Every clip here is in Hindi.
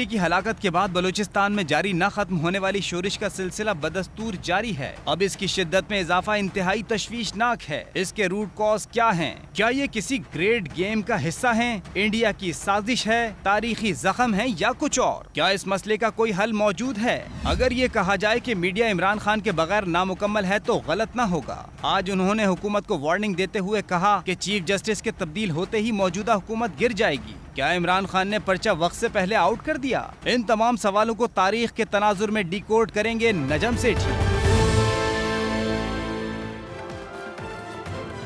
बेटी की हलाकत के बाद बलूचिस्तान में जारी न खत्म होने वाली शोरिश का सिलसिला बदस्तूर जारी है। अब इसकी शिद्दत में इजाफा इंतहाई तशवीशनाक है। इसके रूट कॉज क्या हैं? क्या ये किसी ग्रेट गेम का हिस्सा हैं? इंडिया की साजिश है, तारीखी जख्म है या कुछ और? क्या इस मसले का कोई हल मौजूद है? अगर ये कहा जाए कि मीडिया इमरान खान के बगैर नामुकम्मल है तो गलत न होगा। आज उन्होंने हुकूमत को वार्निंग देते हुए कहा कि चीफ जस्टिस के तब्दील होते ही मौजूदा हुकूमत गिर जाएगी। क्या इमरान खान ने पर्चा वक्त से पहले आउट कर दिया? इन तमाम सवालों को तारीख के तनाजुर में डिकोड करेंगे नजम सेठी।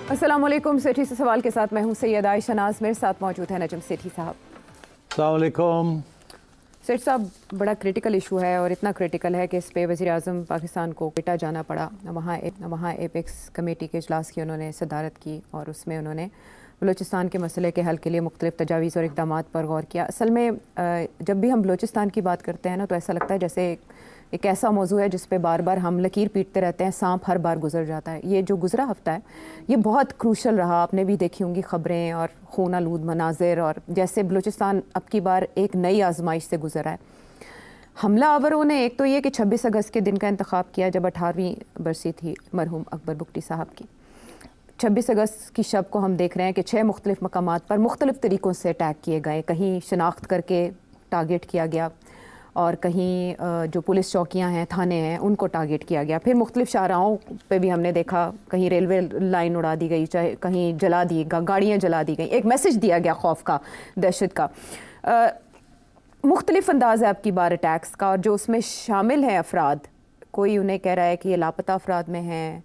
अस्सलाम वालेकुम। सेठी से सवाल के साथ मैं हूं सैयद आयशा नाज, मेरे साथ मौजूद है नजम सेठी साहब। अस्सलाम वालेकुम। सेठ साहब, बड़ा क्रिटिकल इशू है और इतना क्रिटिकल है कि इस पे वज़ीर आज़म पाकिस्तान को क्वेटा जाना पड़ा। वहाँ एपेक्स कमेटी के इजलास की उन्होंने सदारत की और उसमें उन्होंने बलूचिस्तान के मसले के हल के लिए मुख्तलिफ तजावीज़ और इक़दाम पर गौर किया। असल में जब भी हम बलूचिस्तान की बात करते हैं ना तो ऐसा लगता है जैसे एक ऐसा मौजू है जिस पे बार बार हम लकीर पीटते रहते हैं, सांप हर बार गुजर जाता है। ये जो गुजरा हफ्ता है ये बहुत क्रूशल रहा। आपने भी देखी होंगी ख़बरें और खून आलूद मनाजिर, और जैसे बलूचिस्तान अब की बार एक नई आजमाइश से गुजरा है। हमला आवरों ने एक तो ये कि 26 अगस्त के दिन का इंतखाब किया जब 18वीं बरसी थी मरहूम अकबर बुगटी साहब की। 26 अगस्त की शब को हम देख रहे हैं कि 6 मुख्तलिफ मकामात पर मुख्तलिफ तरीक़ों से अटैक किए गए। कहीं शनाख्त करके टारगेट किया गया और कहीं जो पुलिस चौकियां हैं, थाने हैं, उनको टारगेट किया गया। फिर मुख्तलिफ शाहराहों पे भी हमने देखा, कहीं रेलवे लाइन उड़ा दी गई, चाहे कहीं जला दी, गाड़ियाँ जला दी गई। एक मैसेज दिया गया खौफ का, दहशत का। मुख्तलिफ अंदाज है आपकी बार अटैक्स का, और जो उसमें शामिल हैं अफराद, कोई उन्हें कह रहा है कि ये लापता अफराद में हैं,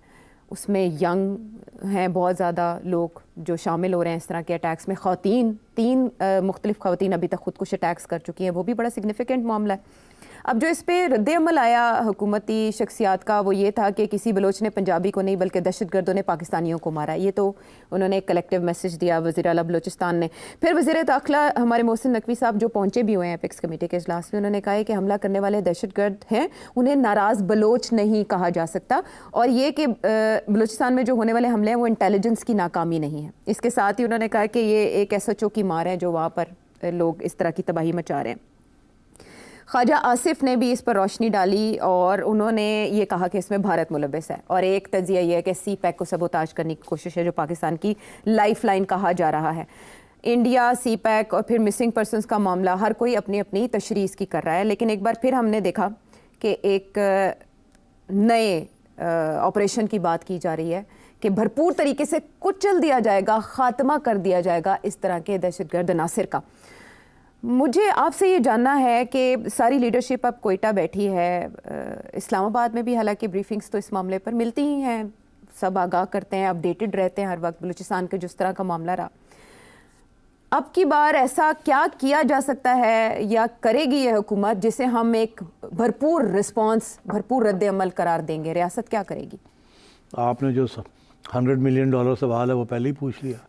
उसमें यंग हैं बहुत ज़्यादा लोग जो शामिल हो रहे हैं इस तरह के अटैक्स में। ख़वातीन, 3 मुख्तलिफ ख़वातीन अभी तक ख़ुदकुश अटैक्स कर चुकी हैं, वो भी बड़ा सिग्निफिकेंट मामला है। अब जो इस पर रद्द-ए-अमल आया हुकूमती शख्सियात का वो ये था कि किसी बलोच ने पंजाबी को नहीं बल्कि दहशतगर्दों ने पाकिस्तानियों को मारा। ये तो उन्होंने एक कलेक्टिव मैसेज दिया वज़ीर आला बलोचिस्तान ने। फिर वज़ीर दाखिला हमारे मोहसिन नकवी साहब जो पहुँचे भी हुए हैं एपेक्स कमेटी के इजलास में, उन्होंने कहा है कि हमला करने वाले दहशतगर्द हैं, उन्हें नाराज़ बलोच नहीं कहा जा सकता, और ये कि बलूचिस्तान में जो होने वाले हमले हैं वो इंटेलिजेंस की नाकामी नहीं है। इसके साथ ही उन्होंने कहा कि ये एक SHO की मार है जो वहाँ पर लोग इस तरह की तबाही मचा रहे हैं। ख्वाजा आसिफ ने भी इस पर रोशनी डाली और उन्होंने ये कहा कि इसमें भारत मुलव्वस है, और एक तजिया ये है कि CPEC को सबोताज करने की कोशिश है जो पाकिस्तान की लाइफ लाइन कहा जा रहा है। इंडिया, CPEC और फिर मिसिंग पर्सनस का मामला, हर कोई अपनी अपनी तशरीह की कर रहा है। लेकिन एक बार फिर हमने देखा कि एक नए ऑपरेशन की बात की जा रही है कि भरपूर तरीके से कुचल दिया जाएगा, ख़ात्मा कर दिया जाएगा इस तरह के दहशतगर्द अनासिर का। मुझे आपसे ये जानना है कि सारी लीडरशिप अब कोयटा बैठी है, इस्लामाबाद में भी हालांकि ब्रीफिंग्स तो इस मामले पर मिलती ही हैं, सब आगाह करते हैं, अपडेटेड रहते हैं हर वक्त बलूचिस्तान के जिस तरह का मामला रहा। अब की बार ऐसा क्या किया जा सकता है या करेगी ये हुकूमत जिसे हम एक भरपूर रिस्पांस, भरपूर रद्द-ए-अमल करार देंगे? रियासत क्या करेगी? आपने जो $100 मिलियन सवाल है वो पहले ही पूछ लिया।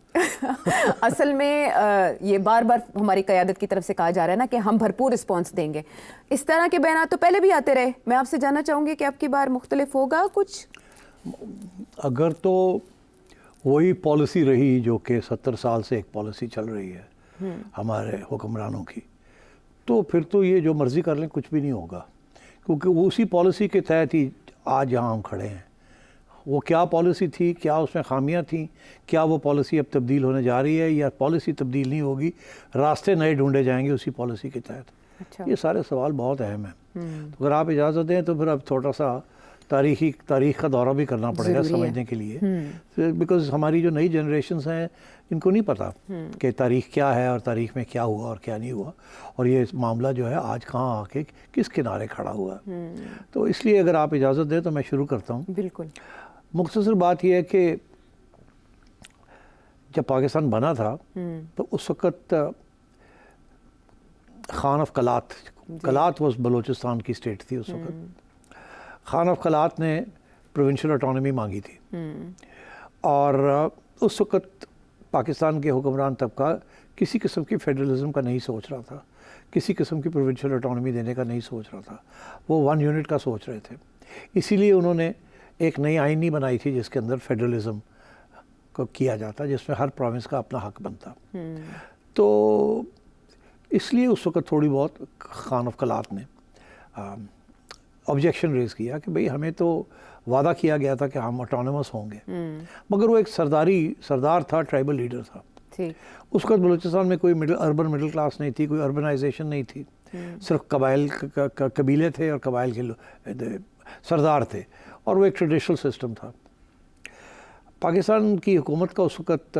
असल में ये बार बार हमारी क़यादत की तरफ से कहा जा रहा है ना कि हम भरपूर रिस्पांस देंगे। इस तरह के बयान तो पहले भी आते रहे। मैं आपसे जानना चाहूँगी कि अब की बार मुख्तलिफ होगा कुछ? अगर तो वही पॉलिसी रही जो कि 70 साल से एक पॉलिसी चल रही है हमारे हुक्मरानों की, तो फिर तो ये जो मर्ज़ी कर लें कुछ भी नहीं होगा, क्योंकि उसी पॉलिसी के तहत ही आज यहाँ हम खड़े हैं। वो क्या पॉलिसी थी, क्या उसमें खामियां थी, क्या वो पॉलिसी अब तब्दील होने जा रही है या पॉलिसी तब्दील नहीं होगी, रास्ते नए ढूंढे जाएंगे उसी पॉलिसी के तहत? अच्छा। ये सारे सवाल बहुत अहम हैं। तो अगर आप इजाज़त दें तो फिर अब थोड़ा सा तारीख़ का दौरा भी करना पड़ेगा समझने के लिए, बिकॉज़ हमारी जो नई जनरेशन्स हैं इनको नहीं पता कि तारीख़ क्या है और तारीख़ में क्या हुआ और क्या नहीं हुआ, और ये मामला जो है आज कहाँ आके किस किनारे खड़ा हुआ। तो इसलिए अगर आप इजाज़त दें तो मैं शुरू करता हूँ। बिल्कुल। मुख्तसर बात यह है कि जब पाकिस्तान बना था तो उस वक़्त Khan of Kalat was Balochistan की स्टेट थी उस वक़्त। खान ऑफ कलात ने प्रोविंशियल ऑटोनॉमी मांगी थी, और उस वक़्त पाकिस्तान के हुक्मरान तबका किसी किस्म की फेडरलिज्म का नहीं सोच रहा था, किसी किस्म की प्रोविंशियल ऑटोनॉमी देने का नहीं सोच रहा था, वो 1 यूनिट का सोच रहे थे। इसीलिए उन्होंने एक नई आइन नहीं बनाई थी जिसके अंदर फेडरलिज्म को किया जाता, जिसमें हर प्रोविंस का अपना हक बनता। तो इसलिए उस वक्त थोड़ी बहुत खान ऑफ कलात ने ऑब्जेक्शन रेज़ किया कि भाई हमें तो वादा किया गया था कि हम ऑटोनमस होंगे, मगर वो एक सरदार था, ट्राइबल लीडर था। ठीक। उस वक्त बलूचिस्तान में कोई अर्बन मिडिल क्लास नहीं थी, कोई अर्बनाइजेशन नहीं थी, सिर्फ कबाइल कबीले थे और कबाइल के सरदार थे, और वो एक ट्रेडिशनल सिस्टम था। पाकिस्तान की हुकूमत का उस वक्त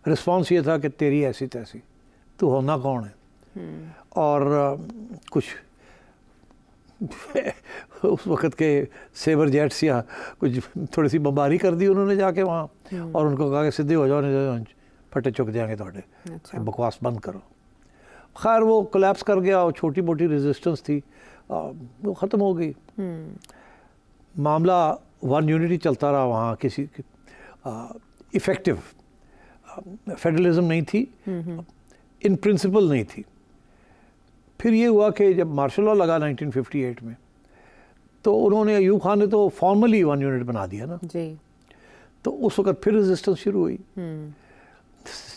रिस्पॉन्स ये था कि तेरी ऐसी तैसी, तू होना कौन है। और कुछ उस वक्त के सेवर जेट्स या कुछ थोड़ी सी बमबारी कर दी उन्होंने जाके वहाँ, और उनको कहा कि सीधे हो जाओ, नहीं फटे चुक जाएंगे थोड़े, बकवास बंद करो। खैर वो कोलैप्स कर गया, और छोटी मोटी रेजिस्टेंस थी वो ख़त्म हो गई। मामला वन यूनिटी चलता रहा वहाँ, किसी इफ़ेक्टिव फेडरलिज्म नहीं थी, इन प्रिंसिपल नहीं थी। फिर ये हुआ कि जब मार्शल लॉ लगा 1958 में, तो उन्होंने अयूब खान ने तो फॉर्मली वन यूनिट बना दिया ना जी। तो उस वक्त फिर रेजिस्टेंस शुरू हुई।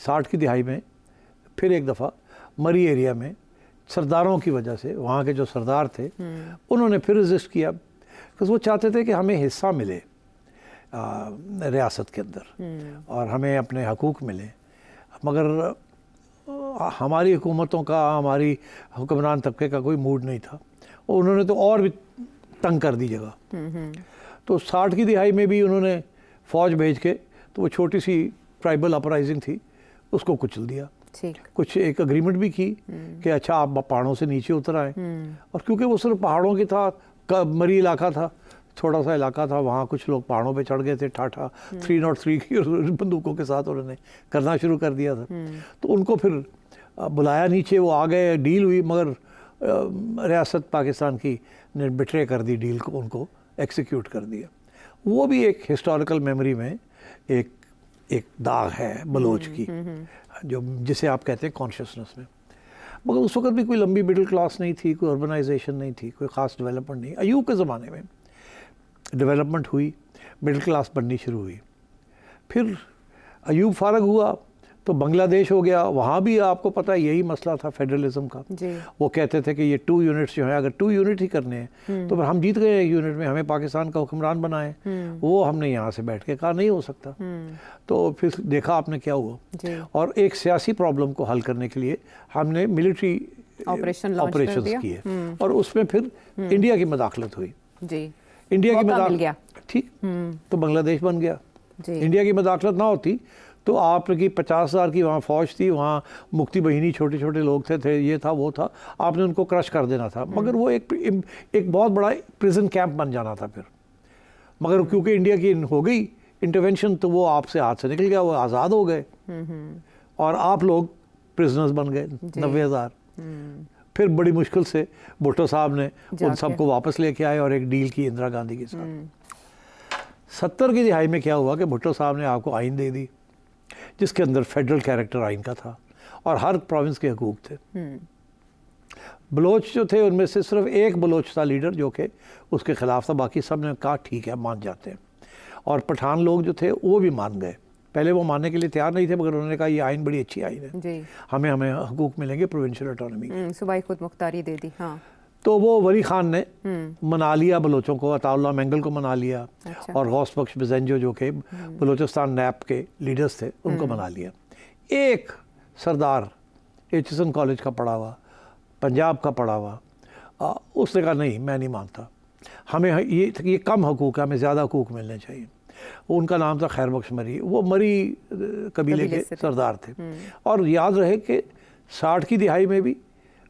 60 की दिहाई में फिर एक दफ़ा मरी एरिया में सरदारों की वजह से, वहाँ के जो सरदार थे उन्होंने फिर रेजिस्ट किया, बिकॉज वो चाहते थे कि हमें हिस्सा मिले रियासत के अंदर और हमें अपने हकूक़ मिले। मगर हमारी हुकूमतों का, हमारी हुक्मरान तबके का कोई मूड नहीं था, और उन्होंने तो और भी तंग कर दी जगह। तो 60 की दिहाई में भी उन्होंने फ़ौज भेज के, तो वो छोटी सी ट्राइबल अपराइजिंग थी, उसको कुचल दिया। कुछ एक एग्रीमेंट भी की कि अच्छा आप पहाड़ों से नीचे उतर आए, और क्योंकि वो सिर्फ पहाड़ों की था, मरी इलाका था, थोड़ा सा इलाका था, वहाँ कुछ लोग पहाड़ों पे चढ़ गए थे, ठाठा 303 की बंदूकों के साथ उन्होंने करना शुरू कर दिया था। तो उनको फिर बुलाया नीचे, वो आ गए, डील हुई, मगर रियासत पाकिस्तान की ने बिट्रे कर दी डील को, उनको एक्सिक्यूट कर दिया। वो भी एक हिस्टोरिकल मेमोरी में एक दाग है बलोच की, जो जिसे आप कहते हैं कॉन्शियसनेस में। मगर उस वक्त भी कोई लंबी मिडिल क्लास नहीं थी, कोई अर्बनाइजेशन नहीं थी, कोई ख़ास डेवलपमेंट नहीं। अयूब के ज़माने में डेवलपमेंट हुई, मिडिल क्लास बननी शुरू हुई। फिर अयूब फारग हुआ तो बांग्लादेश हो गया, वहाँ भी आपको पता है यही मसला था फेडरलिज्म का। वो कहते थे कि ये 2 यूनिट्स जो हैं, अगर 2 यूनिट ही करने हैं तो फिर हम जीत गए 1 यूनिट में, हमें पाकिस्तान का हुक्मरान बनाए। वो हमने यहाँ से बैठ के कहा नहीं हो सकता। तो फिर देखा आपने क्या हुआ, और एक सियासी प्रॉब्लम को हल करने के लिए हमने मिलिट्री ऑपरेशन किए, और उसमें फिर इंडिया की मदाखलत हुई। इंडिया की मदाखलत, ठीक, तो बांग्लादेश बन गया। इंडिया की मदाखलत ना होती तो आपकी 50,000 की वहाँ फ़ौज थी, वहाँ मुक्ति बहिनी छोटे छोटे लोग थे, ये था वो था, आपने उनको क्रश कर देना था। मगर वो एक बहुत बड़ा प्रिजन कैंप बन जाना था फिर। मगर क्योंकि इंडिया की हो गई इंटरवेंशन, तो वो आपसे हाथ से निकल गया, वो आज़ाद हो गए, और आप लोग प्रिजनर्स बन गए 90,000। फिर बड़ी मुश्किल से भुट्टो साहब ने उन सबको वापस लेके आए और एक डील की इंदिरा गांधी के साथ। 70 की दिहाई में क्या हुआ कि भुट्टो साहब ने आपको आइन दे दी, जिसके अंदर फेडरल कैरेक्टर आइन का था, और हर प्रोविंस के हकूक थे। बलोच जो थे उनमें से सिर्फ एक बलोच था लीडर जो कि उसके ख़िलाफ़ था, बाकी सब ने कहा ठीक है मान जाते हैं। और पठान लोग जो थे वो भी मान गए। पहले वो मानने के लिए तैयार नहीं थे, मगर उन्होंने कहा ये आइन बड़ी अच्छी आइन है जी। हमें हकूक मिलेंगे प्रोविंशियल ऑटोनॉमी, सूबाई खुद मुख्तारी दे दी। हाँ। तो वो वली खान ने मना लिया बलोचों को, अताउल्लाह मेंगल को मना लिया, और गौस बख्श बज़ेंजो जो के बलोचिस्तान नैप के लीडर्स थे उनको मना लिया। एक सरदार एचएसएन कॉलेज का पढ़ा हुआ, पंजाब का पढ़ा हुआ, उसने कहा नहीं मैं नहीं मानता, हमें ये कम हकूक़ है, हमें ज़्यादा हकूक़ मिलने चाहिए। उनका नाम था खैर बख्श मरी, वो मरी कबीले के सरदार थे। और याद रहे कि 60 की दिहाई में भी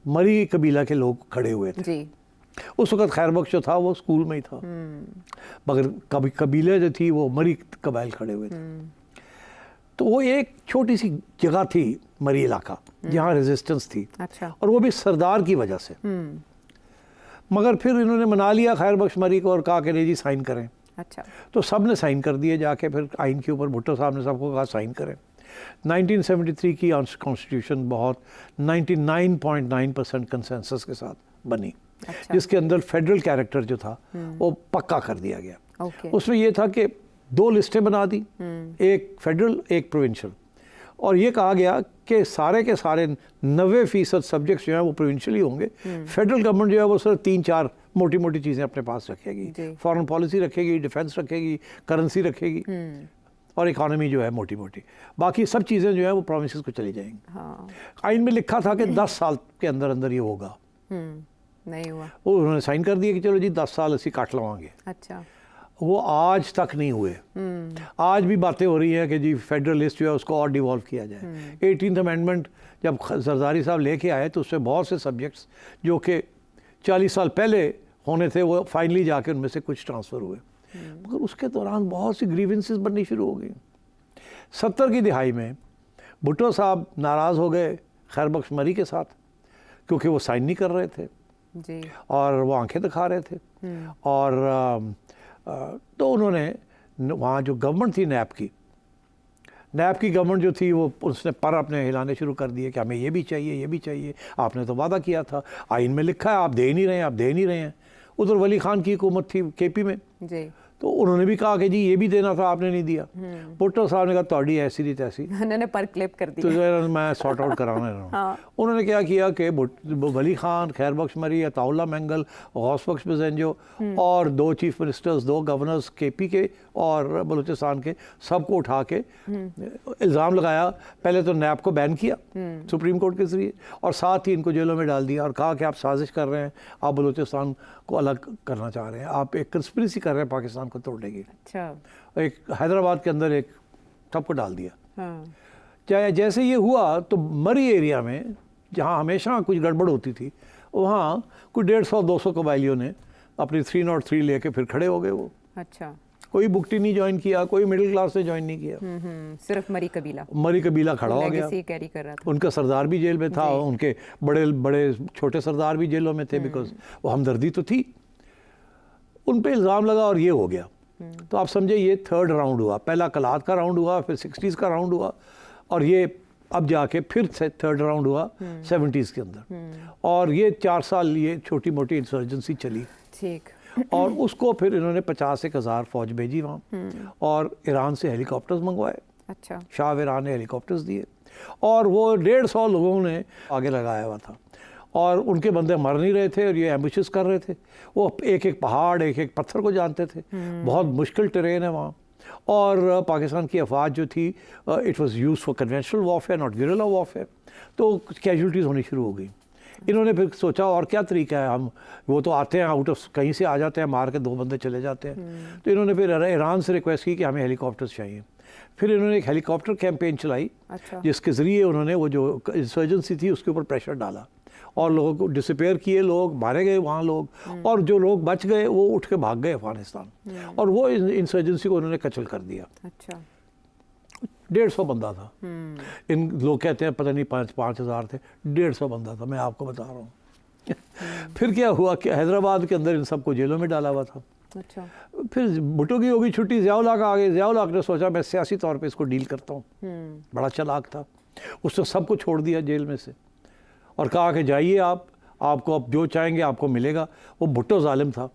मरी कबीला के लोग खड़े हुए थे जी। उस वक्त खैर बख्श जो था वो स्कूल में ही था, मगर कबीले जो थी वो मरी कबाइल खड़े हुए थे। तो वो एक छोटी सी जगह थी मरी इलाका जहाँ रेजिस्टेंस थी। अच्छा। और वो भी सरदार की वजह से। मगर फिर इन्होंने मना लिया खैर बख्श मरी को और कहा कि नहीं जी साइन करें। अच्छा। तो सब ने साइन कर दिए जाके, फिर आइन के ऊपर भुट्टो साहब ने सबको कहा साइन करें। 1973 की कॉन्स्टिट्यूशन बहुत 99.9% कंसेंसस के साथ बनी। अच्छा। जिसके अंदर फेडरल कैरेक्टर जो था वो पक्का कर दिया गया। उसमें ये था कि 2 लिस्टें बना दी, एक फेडरल एक प्रोविंशियल, और ये कहा गया कि सारे के सारे 90% सब्जेक्ट्स जो हैं वो प्रोविंशियली होंगे। फेडरल गवर्नमेंट जो है वो सिर्फ 3-4 मोटी मोटी चीज़ें अपने पास रखेगी, फॉरेन पॉलिसी रखेगी, डिफेंस रखेगी, करेंसी रखेगी और इकोनॉमी जो है मोटी मोटी, बाकी सब चीज़ें जो है वो प्रोविंसेस को चली जाएंगी। हाँ। आइन में लिखा था कि 10 साल के अंदर अंदर ये होगा, नहीं हुआ। वो उन्होंने साइन कर दिया कि चलो जी 10 साल ਅਸੀਂ काट लवांगे। अच्छा। वो आज तक नहीं हुए। आज भी बातें हो रही हैं कि जी फेडरल लिस्ट जो है उसको और डिवॉल्व किया जाए। 18th अमेंडमेंट जब जरदारी साहब लेके आए तो उसमें बहुत से सब्जेक्ट्स जो कि 40 साल पहले होने थे वो फाइनली जाके उनमें से कुछ ट्रांसफ़र हुए, मगर उसके दौरान बहुत सी ग्रीवेंसेस बननी शुरू हो गई। 70 की दिहाई में भुट्टो साहब नाराज़ हो गए खैर बख्श मरी के साथ क्योंकि वो साइन नहीं कर रहे थे जी। और वो आंखें दिखा रहे थे। और तो उन्होंने वहाँ जो गवर्नमेंट थी नैब की गवर्नमेंट जो थी वो उसने पर अपने हिलाने शुरू कर दिए कि हमें ये भी चाहिए, ये भी चाहिए, आपने तो वादा किया था, आइन में लिखा है, आप दे नहीं रहे हैं, आप दे नहीं रहे हैं। उधर वली खान की हुकूमत थी केपी में जी। तो उन्होंने भी कहा कि जी ये भी देना था, आपने नहीं दिया। भुट्टो साहब ने कहा तोड़ी ऐसी नहीं तैसी, उन्होंने पर क्लिप कर तो दिया। मैं सॉर्ट आउट कराने रहा हूँ। हाँ। उन्होंने क्या किया कि वली खान, खैर बख्श मरी, अताउल्ला मैंगल, गौस बख्श बजेंजो और 2 चीफ मिनिस्टर्स, 2 गवर्नर्स केपी के और बलूचिस्तान के, सबको उठा के इल्ज़ाम लगाया। पहले तो नैब को बैन किया सुप्रीम कोर्ट के ज़रिए और साथ ही इनको जेलों में डाल दिया और कहा कि आप साजिश कर रहे हैं, आप बलूचिस्तान को अलग करना चाह रहे हैं, आप एक कंस्पिरेसी कर रहे हैं पाकिस्तान को तोड़ने की। अच्छा। एक हैदराबाद के अंदर एक सबको डाल दिया। हाँ। चाहे जैसे ये हुआ तो मरी एरिया में जहाँ हमेशा कुछ गड़बड़ होती थी वहाँ कुछ 150-200 कबायलियों ने अपनी 303 लेके फिर खड़े हो गए। वो अच्छा। कोई बुकटी नहीं ज्वाइन किया, कोई मिडिल क्लास ने ज्वाइन नहीं किया, सिर्फ मरी कबीला खड़ा हो गया। कैरी कर रहा था। उनका सरदार भी जेल में था, उनके बड़े बड़े छोटे सरदार भी जेलों में थे, बिकॉज वो हमदर्दी तो थी। उन पे इल्ज़ाम लगा और ये हो गया। तो आप समझे ये 3rd राउंड हुआ। पहला कलात का राउंड हुआ, फिर 60s का राउंड हुआ और ये अब जाके फिर से 3rd राउंड हुआ 70s के अंदर। और ये 4 साल ये छोटी मोटी इंसर्जेंसी चली। ठीक। और उसको फिर इन्होंने 50-1,000 फौज भेजी वहाँ और ईरान से हेलीकॉप्टर्स मंगवाए। अच्छा। शाह ईरान ने हेलीकॉप्टर्स दिए और वो 150 लोगों ने आगे लगाया हुआ था और उनके बंदे मर नहीं रहे थे और ये एम्बिशस कर रहे थे। वो एक एक पहाड़, एक एक पत्थर को जानते थे। बहुत मुश्किल टेरेन है वहाँ और पाकिस्तान की अफवाज जो थी it was used for conventional warfare, not guerrilla warfare. तो कैजुअल्टीज़ होनी शुरू हो गई। इन्होंने फिर सोचा और क्या तरीका है, हम वो तो आते हैं आउट ऑफ कहीं से आ जाते हैं, मार के 2 बंदे चले जाते हैं। तो इन्होंने फिर ईरान से रिक्वेस्ट की कि हमें हेलीकॉप्टर्स चाहिए। फिर इन्होंने एक हेलीकॉप्टर कैंपेन चलाई। अच्छा। जिसके ज़रिए उन्होंने वो जो इंसर्जेंसी थी उसके ऊपर प्रेशर डाला और लोगों को डिसअपेयर किए, लोग मारे गए वहाँ लोग, और जो लोग बच गए वो उठ के भाग गए अफगानिस्तान और वो इंसर्जेंसी को उन्होंने कचल कर दिया। अच्छा। 150 बंदा था। इन लोग कहते हैं पता नहीं 5,000 थे, 150 बंदा था, मैं आपको बता रहा हूँ। फिर क्या हुआ कि हैदराबाद के अंदर इन सबको जेलों में डाला हुआ था। अच्छा। फिर भुट्टो की होगी छुट्टी, ज़ियाउल हक आ गए। ज़ियाउल हक ने सोचा मैं सियासी तौर पे इसको डील करता हूँ, बड़ा चालाक था। उसने सबको छोड़ दिया जेल में से और कहा कि जाइए आपको अब जो चाहेंगे आपको मिलेगा। वो भुट्टो जालिम था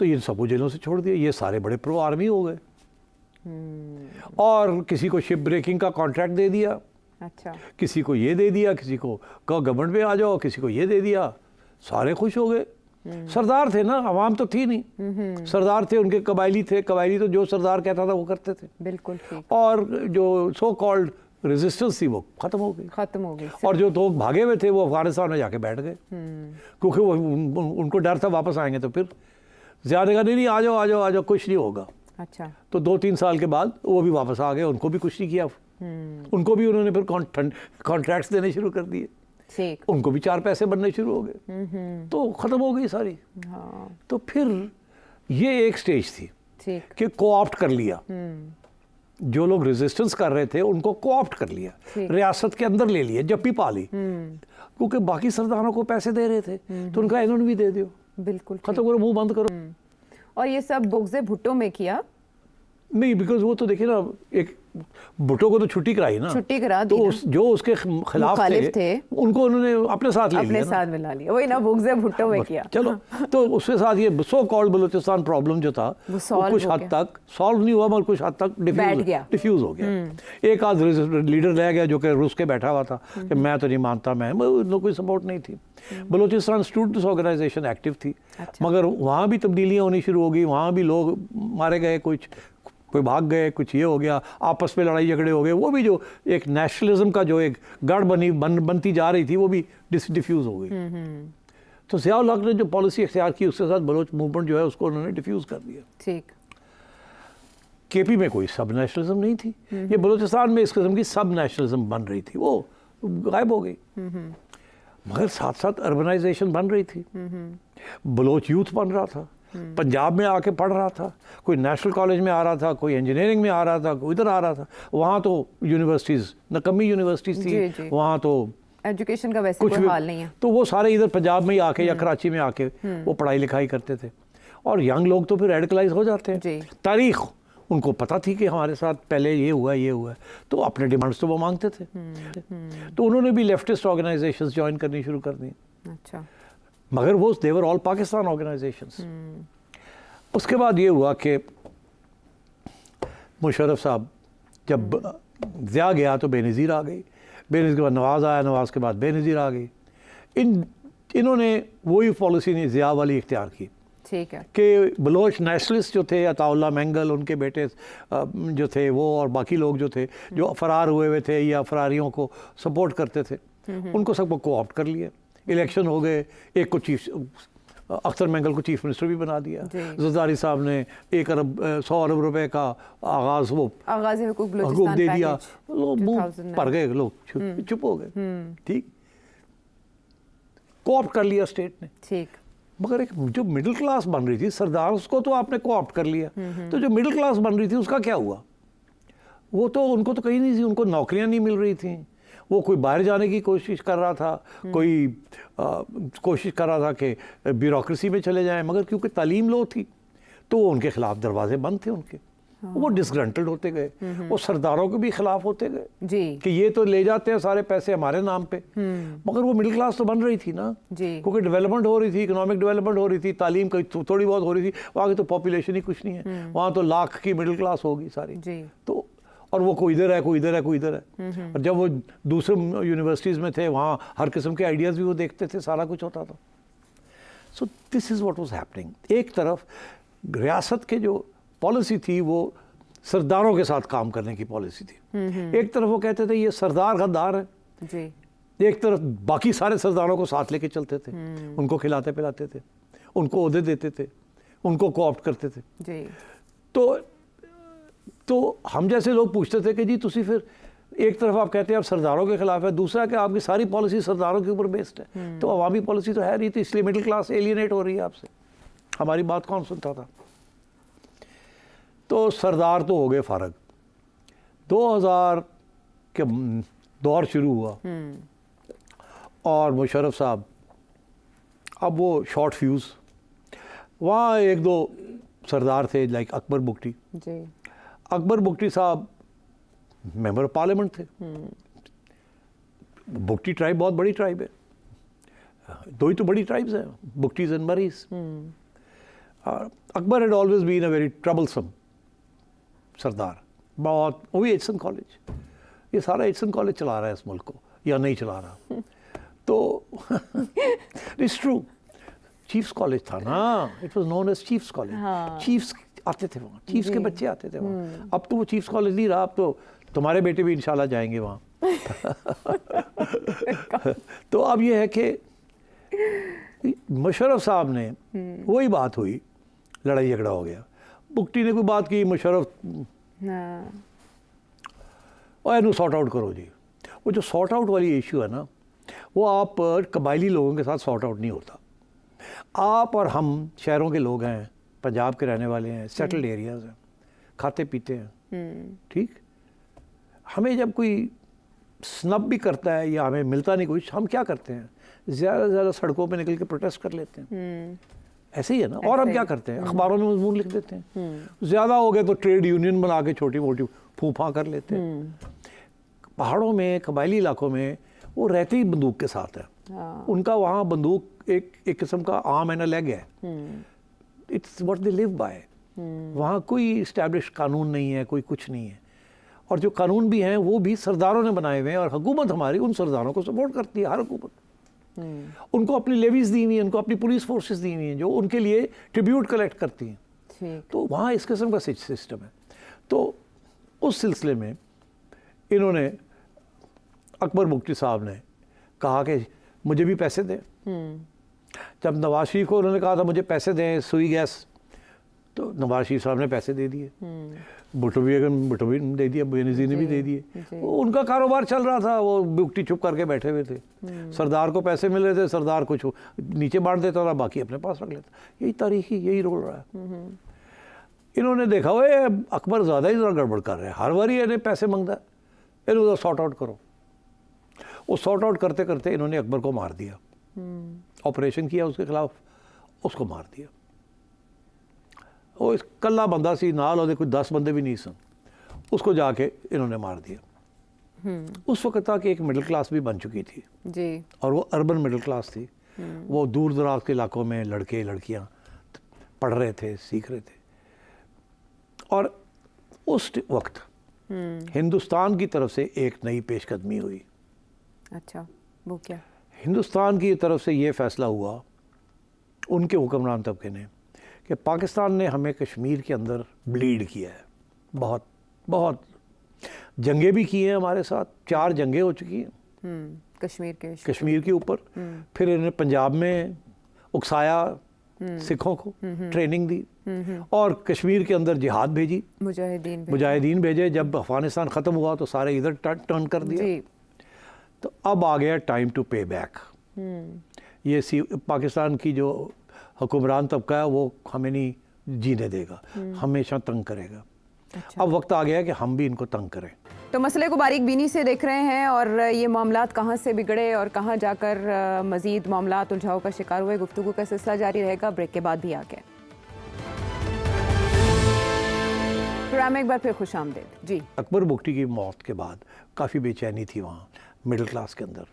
तो ये सबको जेलों से छोड़ दिया। ये सारे बड़े प्रो आर्मी हो गए और किसी को शिप ब्रेकिंग का कॉन्ट्रैक्ट दे दिया। अच्छा। किसी को ये दे दिया, किसी को कहो गवर्नमेंट में आ जाओ, किसी को ये दे दिया। सारे खुश हो गए। सरदार थे ना, अवाम तो थी नहीं। सरदार थे, उनके कबायली थे। कबायली तो जो सरदार कहता था वो करते थे। बिल्कुल ठीक। और जो सो कॉल्ड रेजिस्टेंस थी वो खत्म हो गई। और जो लोग भागे हुए थे वो अफगानिस्तान में जाके बैठ गए क्योंकि वो उनको डर था वापस आएंगे तो फिर ज़्यादा का नहीं आ जाओ कुछ नहीं होगा। अच्छा। तो 2-3 साल के बाद वो भी वापस आ गए, उनको भी कुछ नहीं किया। उनको भी उन्होंने फिर कॉन्ट्रैक्ट्स देने शुरू कर दिए। ठीक। उनको भी 4 पैसे बनने शुरू हो गए। तो ख़त्म हो गई सारी। हाँ। तो फिर ये एक स्टेज थी ठीक कि कोऑप्ट कर लिया। जो लोग रेजिस्टेंस कर रहे थे उनको कोऑप्ट कर लिया, रियासत के अंदर ले लिया, जप्पी पा ली। क्योंकि बाकी सरदारों को पैसे दे रहे थे तो उनका इन्होंने भी दे दियो। बिल्कुल खत्म करो, मुंह बंद करो। और ये सब बुग़्ज़ भुट्टो में किया नहीं, बिकॉज वो तो देखिए ना, एक भुट्टो को तो छुट्टी कराई ना, छुट्टी करा दी तो ना। जो उसके खिलाफ मुखालिफ थे, उनको उन्होंने अपने साथ ले अपने लिया साथ मिला लिया, वही ना बुग़्ज़ भुट्टो में किया। चलो, तो उसके साथ ये सो कॉल्ड बलूचिस्तान प्रॉब्लम जो था वो वो solve कुछ हो हद गया। तक सॉल्व नहीं हुआ, मगर कुछ हद तक बैठ गया। डिफ्यूज हो गया। एक आध लीडर रह गया जो कि रूस के बैठा हुआ था कि मैं तो नहीं मानता, मैं कोई सपोर्ट नहीं थी। बलूचिस्तान स्टूडेंट्स ऑर्गेनाइजेशन एक्टिव थी, अच्छा। मगर वहाँ भी तब्दीलियाँ होनी शुरू हो गई, वहाँ भी लोग मारे गए, कोई भाग गए, कुछ ये हो गया, आपस में लड़ाई झगड़े हो गए। वो भी जो एक नेशनलिज्म का जो एक गढ़ बनती जा रही थी वो भी डिफ्यूज़ हो गई। तो ज़िया-उल हक ने जो पॉलिसी इख्तियार की उसके साथ बलोच मूवमेंट जो है उसको उन्होंने डिफ्यूज़ कर दिया। ठीक। केपी में कोई सब नेशनलिज्म नहीं थी, ये बलूचिस्तान में इस किस्म की सब नेशनलिज्म बन रही थी, वो गायब हो गई। मगर साथ साथ अर्बनाइजेशन बन रही थी, बलोच यूथ बन रहा था, पंजाब में आके पढ़ रहा था, कोई नेशनल कॉलेज में आ रहा था, कोई इंजीनियरिंग में आ रहा था, कोई इधर आ रहा था। वहाँ तो यूनिवर्सिटीज़ नकम्मी यूनिवर्सिटीज़ जी, थी, जी। वहाँ तो एजुकेशन का वैसे कुछ कोई भी हाल नहीं है। तो वो सारे इधर पंजाब में ही आके या कराची में आके वो पढ़ाई लिखाई करते थे। और यंग लोग तो फिर रेडिकलाइज हो जाते जी। हैं। तारीख उनको पता थी कि हमारे साथ पहले ये हुआ, तो अपने डिमांड्स तो वो मांगते थे। तो उन्होंने भी लेफ्टिस्ट ऑर्गेनाइजेशंस ज्वाइन करनी शुरू कर दी, अच्छा। मगर वो देवर ऑल पाकिस्तान ऑर्गेनाइजेशंस। उसके बाद ये हुआ कि मुशर्रफ साहब जब ज़िया गया तो बेनज़ीर आ गई, बेनज़ीर के बाद नवाज़ आया, नवाज़ के बाद बेनज़ीर आ गई। इन्होंने वही पॉलिसी ने ज़िया वाली इख्तियार की ठीक है। कि बलोच नेशनलिस्ट जो थे, अताउल्ला मेंगल उनके बेटे जो थे वो, और बाकी लोग जो थे जो फरार हुए थे या फरारियों को सपोर्ट करते थे, उनको सबको कोऑप्ट कर लिया। इलेक्शन हो गए, एक को चीफ अख्तर मेंगल को चीफ मिनिस्टर भी बना दिया। ज़रदारी साहब ने 100 अरब रुपए का आगाज़ आगाज़ हुकूक दे दिया, लोग मुंह भर गए, लोग चुप हो गए। ठीक, कोऑप्ट कर लिया स्टेट ने। ठीक। मगर एक जो मिडिल क्लास बन रही थी, सरदार, उसको तो आपने कोऑप्ट कर लिया, तो जो मिडिल क्लास बन रही थी उसका क्या हुआ? वो तो उनको तो कहीं नहीं थी, उनको नौकरियां नहीं मिल रही थी, वो कोई बाहर जाने की कोशिश कर रहा था, कोई कोशिश कर रहा था कि ब्यूरोक्रेसी में चले जाएं, मगर क्योंकि तालीम लो थी तो उनके खिलाफ दरवाजे बंद थे उनके। वो डिसग्रंटल्ड होते गए, वो सरदारों के भी खिलाफ होते गए जी कि ये तो ले जाते हैं सारे पैसे हमारे नाम पे। मगर वो मिडिल क्लास तो बन रही थी ना, जी। क्योंकि डेवलपमेंट हो रही थी, इकोनॉमिक डेवलपमेंट हो रही थी, तालीम की थोड़ी बहुत हो रही थी। वहाँ की तो पॉपुलेशन ही कुछ नहीं है, वहाँ तो लाख की मिडिल क्लास होगी सारी। जी। तो और वो कोई इधर है, कोई इधर है, कोई इधर है। और जब वो दूसरे यूनिवर्सिटीज़ में थे वहाँ हर किस्म के आइडियाज़ भी वो देखते थे, सारा कुछ होता था। So this is what was happening. एक तरफ रियासत के जो पॉलिसी थी वो सरदारों के साथ काम करने की पॉलिसी थी, एक तरफ वो कहते थे ये सरदार गद्दार है जी, एक तरफ बाकी सारे सरदारों को साथ लेके चलते थे, उनको खिलाते पिलाते थे, उनको ओहदे देते थे, उनको कोऑप्ट करते थे जी। तो हम जैसे लोग पूछते थे कि जी तुसी फिर एक तरफ आप कहते हैं आप सरदारों के खिलाफ है, दूसरा कि आपकी सारी पॉलिसी सरदारों के ऊपर बेस्ड है, तो अवामी पॉलिसी तो है नहीं, तो इसलिए मिडिल क्लास एलियनेट हो रही है आपसे, हमारी बात कौन सुनता था। तो सरदार तो हो गए फारग, 2000 के दौर शुरू हुआ और मुशर्रफ साहब अब वो शॉर्ट फ्यूज़, वहाँ एक दो सरदार थे लाइक अकबर बुगटी जी। अकबर बुगटी साहब मेंबर ऑफ पार्लियामेंट थे। बुगटी ट्राइब बहुत बड़ी ट्राइब है, दो ही तो बड़ी ट्राइब्स हैं, Bugtis and Marris. Akbar had always been a very troublesome sardar, बहुत, वो भी एचसन कॉलेज, ये सारा एचसन कॉलेज चला रहा है इस मुल्क को या नहीं चला रहा, तो इट्स ट्रू, चीफ्स कॉलेज था ना, it was known as chiefs college, chiefs आते थे वहाँ, चीफ्स के बच्चे आते थे वहाँ। अब तो वो चीफ्स कॉलेज नहीं रहा, अब तो तुम्हारे बेटे भी इंशाल्लाह जाएंगे वहाँ। तो अब ये है कि मुशर्रफ साहब ने वही बात हुई, लड़ाई झगड़ा हो गया, बुगटी ने कोई बात की, मुशर्रफ और इन्हें सॉर्ट आउट करो जी। वो जो सॉर्ट आउट वाली इशू है ना, वो आप कबायली लोगों के साथ सॉर्ट आउट नहीं होता। आप और हम शहरों के लोग हैं, पंजाब के रहने वाले हैं, सेटल्ड एरियाज हैं, खाते पीते हैं, ठीक। हमें जब कोई स्नब भी करता है या हमें मिलता नहीं कुछ, हम क्या करते हैं, ज़्यादा से ज़्यादा सड़कों पे निकल के प्रोटेस्ट कर लेते हैं, ऐसे ही है ना। और हम क्या करते हैं, अखबारों में मजमून लिख देते हैं, ज़्यादा हो गए तो ट्रेड यूनियन बना के छोटी मोटी फूफा कर लेते हैं। पहाड़ों में, कबायली इलाकों में वो रहते ही बंदूक के साथ है। उनका वहाँ बंदूक एक किस्म का आर्म एंड अ लेग है। It's what they live by. वहाँ कोई इस्टेब्लिश कानून नहीं है, कोई कुछ नहीं है। और जो कानून भी हैं वो भी सरदारों ने बनाए हुए हैं, और हुकूमत हमारी उन सरदारों को सपोर्ट करती है, हर हुकूमत। उनको अपनी लेवीज दी हुई हैं, उनको अपनी पुलिस फोर्सेस दी हुई हैं जो उनके लिए ट्रिब्यूट कलेक्ट करती हैं। तो वहाँ इस किस्म का सिस्टम है। तो उस सिलसिले में इन्होंने, अकबर बुगटी साहब ने कहा कि मुझे भी पैसे दें। जब नवाज शरीफ को उन्होंने कहा था मुझे पैसे दें सुई गैस, तो नवाज शरीफ साहब ने पैसे दे दिए, भुट्टो भी दे दिया, बेनज़ीर ने भी दे दिए। उनका कारोबार चल रहा था, वो बुगटी चुप करके बैठे हुए थे। सरदार को पैसे मिल रहे थे, सरदार कुछ नीचे बांट देता था, बाकी अपने पास रख लेता। यही तारीखी, यही रोल रहा है। इन्होंने देखा हुआ है अकबर ज़्यादा ही ज़रा गड़बड़ कर रहे हैं, हर बार इन्हें पैसे मांगता है, इन्हें उधर सॉर्ट आउट करो। वो सॉर्ट आउट करते करते इन्होंने अकबर को मार दिया, ऑपरेशन किया उसके खिलाफ, उसको मार दिया। वो कल्ला बंदा सी, नाल ਉਹਦੇ कोई 10 बंदे भी नहीं सन, उसको जाके इन्होंने मार दिया। उस वक्त तक एक मिडिल क्लास भी बन चुकी थी जी, और वो अर्बन मिडिल क्लास थी। वो दूर दराज के इलाकों में लड़के लड़कियां पढ़ रहे थे, सीख रहे थे। और उस वक्त हिंदुस्तान की तरफ से एक नई पेशकदमी हुई। अच्छा, वो क्या? हिंदुस्तान की तरफ से ये फैसला हुआ उनके हुक्मरान तबके ने कि पाकिस्तान ने हमें कश्मीर के अंदर ब्लीड किया है, बहुत बहुत जंगें भी की हैं हमारे साथ, 4 जंगें हो चुकी हैं कश्मीर के ऊपर। फिर इन्हें पंजाब में उकसाया, सिखों को ट्रेनिंग दी, और कश्मीर के अंदर जिहाद भेजी, मुजाहिदीन भेजे। जब अफगानिस्तान ख़त्म हुआ तो सारे इधर टर्न कर दिया। तो अब आ गया टाइम टू पे बैक। ये पाकिस्तान की जो हुक्मरान तबका है वो हमें नहीं जीने देगा, हमेशा तंग करेगा। अच्छा। अब वक्त आ गया कि हम भी इनको तंग करें। तो मसले को बारीक बीनी से देख रहे हैं, और ये मामलात कहाँ से बिगड़े और कहाँ जाकर मज़ीद मामलात उलझाव का शिकार हुए। गुफ्तगू का सिलसिला जारी रहेगा, ब्रेक के बाद भी आगे। प्रोग्राम में एक बार फिर खुश आमदीद जी। अकबर बुगटी की मौत के बाद काफ़ी बेचैनी थी वहाँ मिडिल क्लास के अंदर।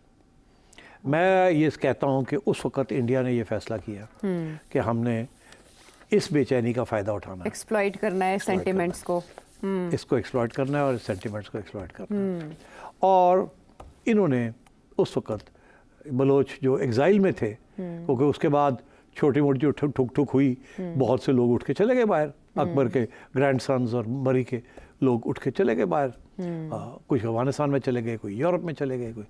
मैं ये कहता हूँ कि उस वक़्त इंडिया ने ये फ़ैसला किया कि हमने इस बेचैनी का फ़ायदा उठाना है, एक्सप्लॉइट करना है सेंटिमेंट्स को, इसको एक्सप्लॉइट करना है और सेंटिमेंट्स को एक्सप्लॉइट करना है। और इन्होंने उस वक़्त बलोच जो एग्ज़ाइल में थे, क्योंकि उसके बाद छोटी मोटी जो ठुक ठुक हुई, बहुत से लोग उठ के चले गए बाहर। अकबर के ग्रैंड सन्स और मरी के लोग उठ के चले गए बाहर। कुछ अफगानिस्तान में चले गए, कोई यूरोप में चले गए, कोई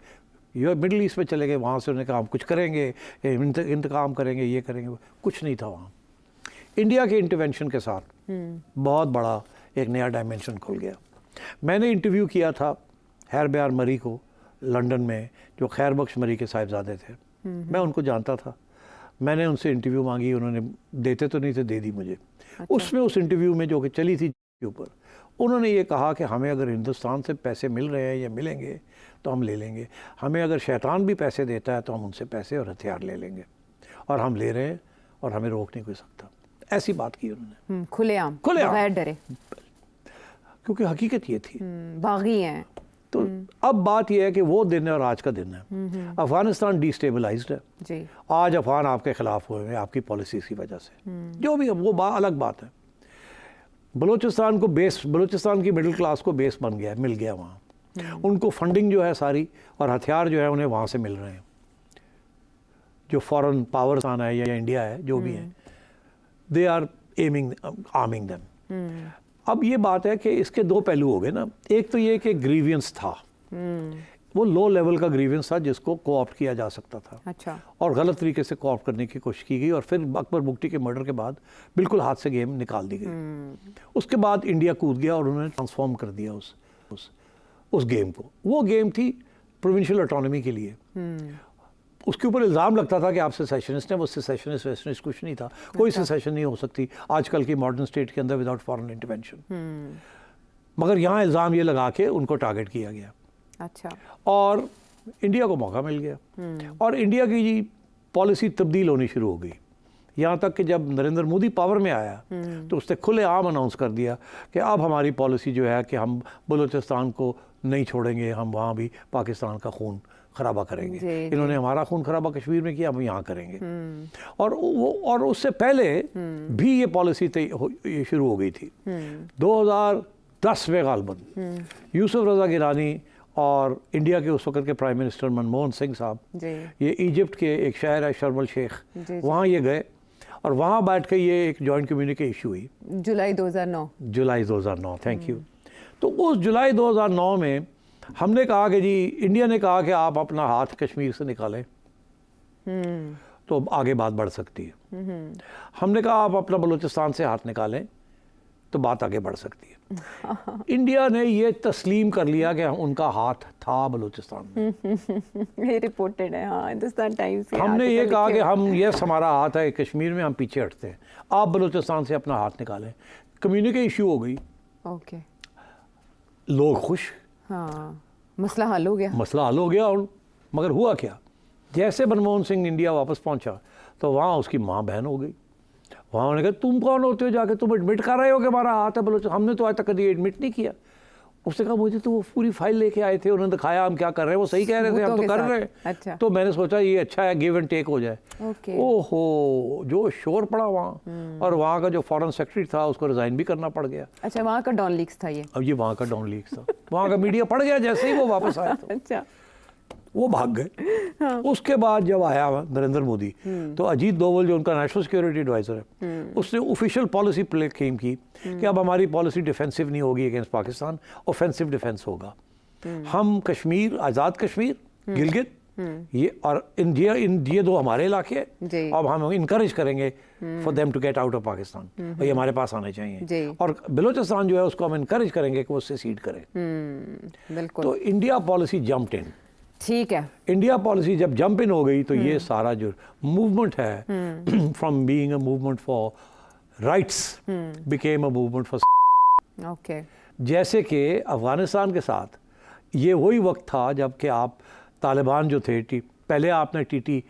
मिडिल ईस्ट में चले गए। वहाँ से उन्होंने कहा हम कुछ करेंगे, इंतकाम करेंगे, ये करेंगे। कुछ नहीं था वहाँ। इंडिया के इंटरवेंशन के साथ बहुत बड़ा एक नया डायमेंशन खुल गया। मैंने इंटरव्यू किया था हैर ब्यार मरी को लंदन में, जो खैर बख्श मरी के साहिबजादे थे। मैं उनको जानता था, मैंने उनसे इंटरव्यू मांगी, उन्होंने देते तो नहीं थे, दे दी मुझे। अच्छा। उसमें उस इंटरव्यू में जो कि चली थी के ऊपर, उन्होंने ये कहा कि हमें अगर हिंदुस्तान से पैसे मिल रहे हैं या मिलेंगे तो हम ले लेंगे, हमें अगर शैतान भी पैसे देता है तो हम उनसे पैसे और हथियार ले लेंगे, और हम ले रहे हैं और हमें रोक नहीं कोई सकता। ऐसी बात की उन्होंने, खुलेआम, बगैर डरे, क्योंकि हकीकत ये थी, बागी हैं। तो अब बात यह है कि वो दिन है और आज का दिन है। अफगानिस्तान डिस्टेबलाइज्ड है जी। आज अफगान आपके खिलाफ हुए हैं आपकी पॉलिसीज की वजह से, जो भी है वो अलग बात है। बलूचिस्तान को बेस, बलूचिस्तान की मिडिल क्लास को बेस बन गया, मिल गया वहाँ। उनको फंडिंग जो है सारी और हथियार जो है उन्हें वहाँ से मिल रहे हैं। जो फॉरेन पावर्स आना है या इंडिया है, जो भी है, they are aiming arming them. अब ये बात है कि इसके 2 पहलू हो गए ना। एक तो ये कि ग्रीवियंस था, वो लो लेवल का ग्रीवियंस था जिसको कोऑप्ट किया जा सकता था। अच्छा। और गलत तरीके से कोऑप्ट करने की कोशिश की गई, और फिर अकबर बुगटी के मर्डर के बाद बिल्कुल हाथ से गेम निकाल दी गई। उसके बाद इंडिया कूद गया और उन्होंने ट्रांसफॉर्म कर दिया उस गेम को। वो गेम थी प्रोविंशियल ऑटोनॉमी के लिए। उसके ऊपर इल्ज़ाम लगता था कि आप सेसेशनिस्ट हैं, वो सेसेशनिस्ट वेस्टर्निस्ट कुछ नहीं था। कोई सेसेशन नहीं हो सकती आजकल की मॉडर्न स्टेट के अंदर विदाउट फॉरेन इंटरवेंशन। मगर यहाँ इल्ज़ाम ये लगा के उनको टारगेट किया गया। अच्छा। और इंडिया को मौका मिल गया, और इंडिया की पॉलिसी तब्दील होनी शुरू हो गई। यहाँ तक कि जब नरेंद्र मोदी पावर में आया तो उसने खुलेआम अनाउंस कर दिया कि अब हमारी पॉलिसी जो है कि हम बलूचिस्तान को नहीं छोड़ेंगे, हम वहाँ भी पाकिस्तान का खून खराबा करेंगे। जी, इन्होंने हमारा खून खराबा कश्मीर में किया, हम यहाँ करेंगे। और उससे पहले भी ये पॉलिसी ये शुरू हो गई थी। 2010 में गालबन यूसुफ रजा गिलानी और इंडिया के उस वक्त के प्राइम मिनिस्टर मनमोहन सिंह साहब, ये इजिप्ट के एक शहर है शर्म अल शेख, वहाँ ये गए और वहाँ बैठ के ये एक जॉइंट कम्युनिके इशू हुई जुलाई 2009। Thank you. तो उस जुलाई 2009 में हमने कहा कि जी, इंडिया ने कहा कि आप अपना हाथ कश्मीर से निकालें तो आगे बात बढ़ सकती है। हमने कहा आप अपना बलूचिस्तान से हाथ निकालें तो बात आगे बढ़ सकती है। इंडिया ने ये तस्लीम कर लिया कि उनका हाथ था बलूचिस्तान में। ये रिपोर्टेड है, हाँ, हिंदुस्तान टाइम्स में हमने ये आर्टिकल कहा कि लिखे हुए। हम ये हमारा हाथ है कश्मीर में, हम पीछे हटते हैं, आप बलूचिस्तान से अपना हाथ निकालें। कम्युनिके इशू हो गई, ओके, लोग खुश, हाँ, मसला हल हो गया। मसला हल हो गया। और मगर हुआ क्या, जैसे मनमोहन सिंह इंडिया वापस पहुंचा तो वहाँ उसकी माँ बहन हो गई। वहाँ उन्होंने कहा तुम कौन होते हो जाके, तुम एडमिट कर रहे हो कि हमारा हाथ है बलोच, हमने तो आज तक कभी एडमिट नहीं किया। उसने कहा मुझे तो वो पूरी फाइल लेके आए थे, उन्होंने दिखाया हम क्या कर रहे हैं, वो सही कह रहे थे, हम तो कर रहे हैं। अच्छा। तो मैंने सोचा ये अच्छा है, गिव एंड टेक हो जाए। ओके। ओहो, जो शोर पड़ा वहाँ, और वहाँ का जो फॉरेन सेक्रेटरी था उसको रिजाइन भी करना पड़ गया। अच्छा, वहाँ का डॉन लीक्स था ये। अब ये वहाँ का डॉन लीक्स था, वहाँ का मीडिया पड़ गया जैसे ही वो वापस आया तो अच्छा, वो भाग गए। उसके बाद जब आया नरेंद्र मोदी तो अजीत डोवल जो उनका नेशनल सिक्योरिटी एडवाइजर है, उसने ऑफिशियल पॉलिसी क्लेम की कि अब हमारी पॉलिसी डिफेंसिव नहीं होगी अगेंस्ट पाकिस्तान, ऑफेंसिव डिफेंस होगा। हम कश्मीर, आज़ाद कश्मीर, गिलगित, ये और इंडिया, ये दो हमारे इलाके हैं, अब हम इनकरेज करेंगे for them to get out of Pakistan, और ये हमारे पास आने चाहिए, और बलूचिस्तान जो है उसको हम इनकरेज करेंगे कि वो उससे सीड करे। बिल्कुल। तो इंडिया पॉलिसी जंप्ड इन। ठीक है, इंडिया पॉलिसी जब जंप इन हो गई तो ये सारा जो मूवमेंट है from being a movement for rights became a movement for. Okay. जैसे कि अफगानिस्तान के साथ ये वही वक्त था जब कि आप तालिबान जो थे, पहले आपने TTP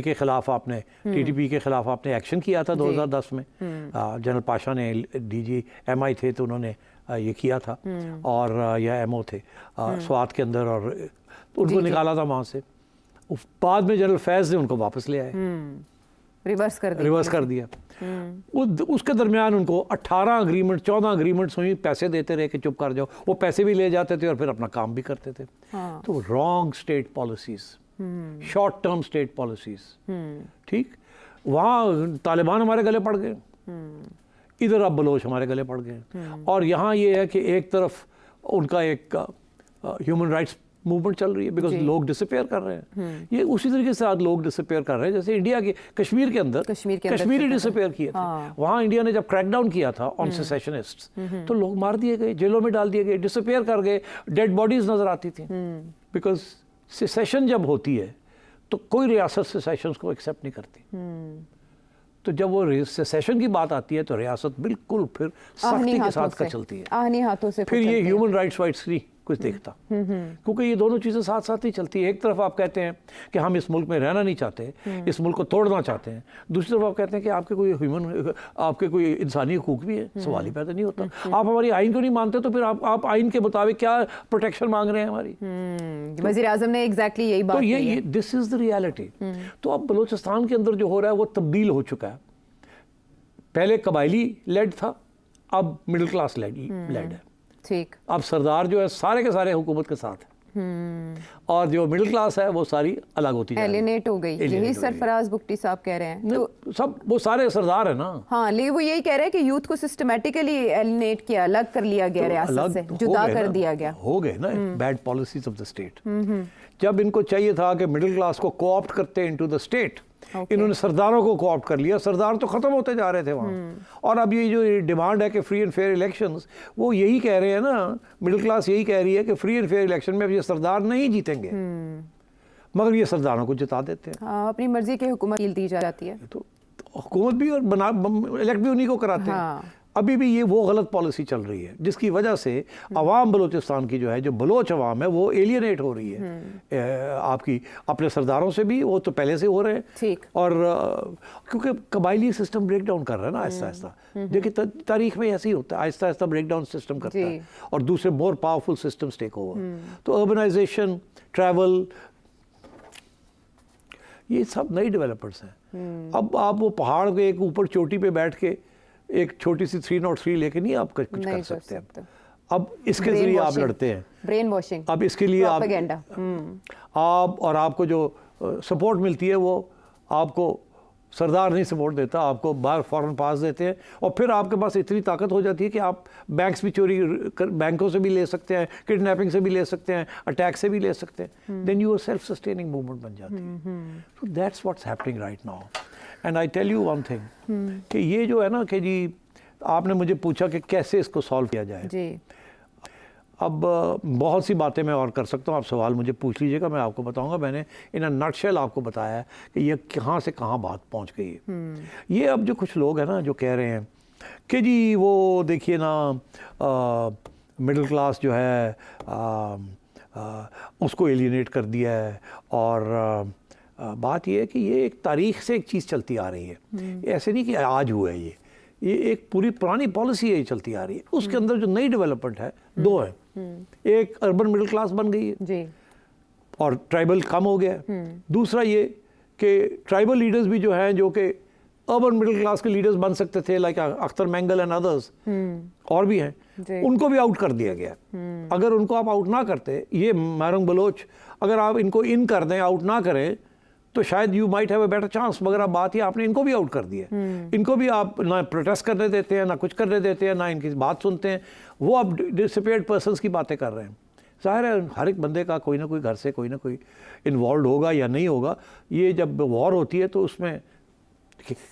के ख़िलाफ़ आपने TTP के ख़िलाफ़ आपने एक्शन किया था 2010 में। जनरल पाशा ने DG MI थे तो उन्होंने ये किया था, और यह MO थे स्वात के अंदर, और तो उनको निकाला था वहाँ से। बाद में जनरल फैज़ ने उनको वापस ले आए, रिवर्स कर दिया। उसके दरमियान उनको 18 अग्रीमेंट 14 अग्रीमेंट्स हुई, पैसे देते रहे कि चुप कर जाओ, वो पैसे भी ले जाते थे और फिर अपना काम भी करते थे। तो wrong state policies, short term state policies, ठीक। वहाँ तालिबान हमारे गले पड़ गए, इधर अब बलोच हमारे गले पड़ गए, और यहाँ ये है कि एक तरफ उनका एक ह्यूमन राइट्स मूवमेंट चल रही है बिकॉज लोग डिसअपेयर कर रहे हैं। ये उसी तरीके से आज लोग डिसअपेयर कर रहे हैं जैसे इंडिया के कश्मीर के अंदर कश्मीरी डिसअपेयर किए थे। वहाँ इंडिया ने जब क्रैकडाउन किया था ऑन सेसेशनिस्ट्स तो लोग मार दिए गए, जेलों में डाल दिए गए, डिसअपेयर कर गए, डेड बॉडीज नजर आती थी। बिकॉज सेसेशन जब होती है तो कोई रियासत सेसेशन को एक्सेप्ट नहीं करती, तो जब वो सेसेशन की बात आती है तो रियासत बिल्कुल फिर सख्ती के साथ कर चलती है, आहनी हाथों से फिर ये ह्यूमन राइट्स नहीं कुछ देखता, क्योंकि ये दोनों चीज़ें साथ साथ ही चलती है। एक तरफ आप कहते हैं कि हम इस मुल्क में रहना नहीं चाहते, इस मुल्क को तोड़ना चाहते हैं, दूसरी तरफ आप कहते हैं कि आपके कोई इंसानी हकूक भी है, सवाल ही पैदा नहीं होता। आप हमारी आइन को नहीं मानते तो फिर आप आइन के मुताबिक क्या प्रोटेक्शन मांग रहे हैं हमारी? वज़ीर आज़म ने एग्जैक्टली यही बात की है। This is the reality. तो अब बलूचिस्तान के अंदर जो हो रहा है वो तब्दील हो चुका है। पहले कबायली लेड था, अब मिडिल क्लास लेड है। ठीक। अब सरदार जो है सारे के सारे हुकूमत के साथ है, और जो मिडिल क्लास है वो सारी अलग होती है, एलिनेट हो गई। यही सरफराज बुगटी साहब कह रहे हैं। तो सब वो सारे सरदार है ना। हाँ, लेकिन वो यही कह रहे हैं कि यूथ को सिस्टमेटिकली एलिनेट किया, अलग कर लिया गया, रियासत से जुदा कर दिया गया। हो गए ना bad policies of the state. जब इनको चाहिए था कि मिडिल क्लास को कोऑप्ट करते इनटू द स्टेट, इन्होंने सरदारों को कोऑप्ट कर लिया। सरदार तो खत्म होते जा रहे थे वहाँ। और अब ये जो डिमांड है कि फ्री एंड फेयर इलेक्शंस, वो यही कह रहे हैं ना, मिडिल क्लास यही कह रही है कि फ्री एंड फेयर इलेक्शन में अब ये सरदार नहीं जीतेंगे, मगर ये सरदारों को जिता देते हैं। हाँ, अपनी मर्जी की हुकूमत दी जाती है, तो हुकूमत भी और इलेक्ट भी उन्हीं को कराते हैं। अभी भी ये वो गलत पॉलिसी चल रही है जिसकी वजह से अवाम बलूचिस्तान की जो है, जो बलोच अवाम है, वो एलियनेट हो रही है आपकी अपने सरदारों से भी, वो तो पहले से हो रहे हैं। ठीक। और क्योंकि कबायली सिस्टम ब्रेक डाउन कर रहा है ना आहिस्ता आहिस्ता। देखिए तारीख में ऐसे ही होता है, Aahista Aahista break down system करता है और दूसरे more powerful systems take over. तो अर्बनाइजेशन, ट्रैवल, ये सब नई डेवलपर्स हैं। अब आप वो पहाड़ के एक ऊपर चोटी पे बैठ के एक छोटी सी 303 लेके नहीं आप कुछ कर सकते हैं। अब इसके जरिए आप लड़ते हैं, ब्रेन वॉशिंग। अब इसके लिए आप और आपको जो सपोर्ट मिलती है वो आपको सरदार नहीं सपोर्ट देता, आपको बाहर फॉरेन पास देते हैं और फिर आपके पास इतनी ताकत हो जाती है कि आप बैंक्स भी बैंकों से भी ले सकते हैं, किडनैपिंग से भी ले सकते हैं, अटैक से भी ले सकते हैं। Then you are self sustaining movement बन जाती है। So that's what's happening right now. And I tell you one thing कि ये जो है ना कि जी आपने मुझे पूछा कि कैसे इसको सॉल्व किया जाए जी। अब बहुत सी बातें मैं और कर सकता हूँ, आप सवाल मुझे पूछ लीजिएगा, मैं आपको बताऊंगा। मैंने इन अ नटशेल आपको बताया है कि ये कहाँ से कहाँ बात पहुँच गई है। ये अब जो कुछ लोग हैं ना जो कह रहे हैं कि जी वो देखिए ना मिडिल क्लास जो है उसको एलियनेट कर दिया है और बात ये है कि ये एक तारीख से एक चीज़ चलती आ रही है। ऐसे नहीं कि आज हुआ है, ये एक पूरी पुरानी पॉलिसी है, ये चलती आ रही है। उसके अंदर जो नई डेवलपमेंट है दो है, एक अर्बन मिडिल क्लास बन गई है जी और ट्राइबल कम हो गया है। दूसरा ये कि ट्राइबल लीडर्स भी जो हैं जो कि अर्बन मिडिल क्लास के लीडर्स बन सकते थे, like Akhtar Mengal and others और भी हैं, उनको भी आउट कर दिया गया। अगर उनको आप आउट ना करते, ये मारूंग बलोच, अगर आप इनको इन कर दें, आउट ना करें, तो शायद you might have a better chance. मगर अब बात ये आपने इनको भी आउट कर दिया। इनको भी आप ना प्रोटेस्ट करने देते हैं, ना कुछ करने देते हैं, ना इनकी बात सुनते हैं। वो अब डिसिपेट पर्सन्स की बातें कर रहे हैं। जाहिर है हर एक बंदे का कोई ना कोई घर से कोई ना कोई इन्वॉल्व होगा या नहीं होगा। ये जब वॉर होती है तो उसमें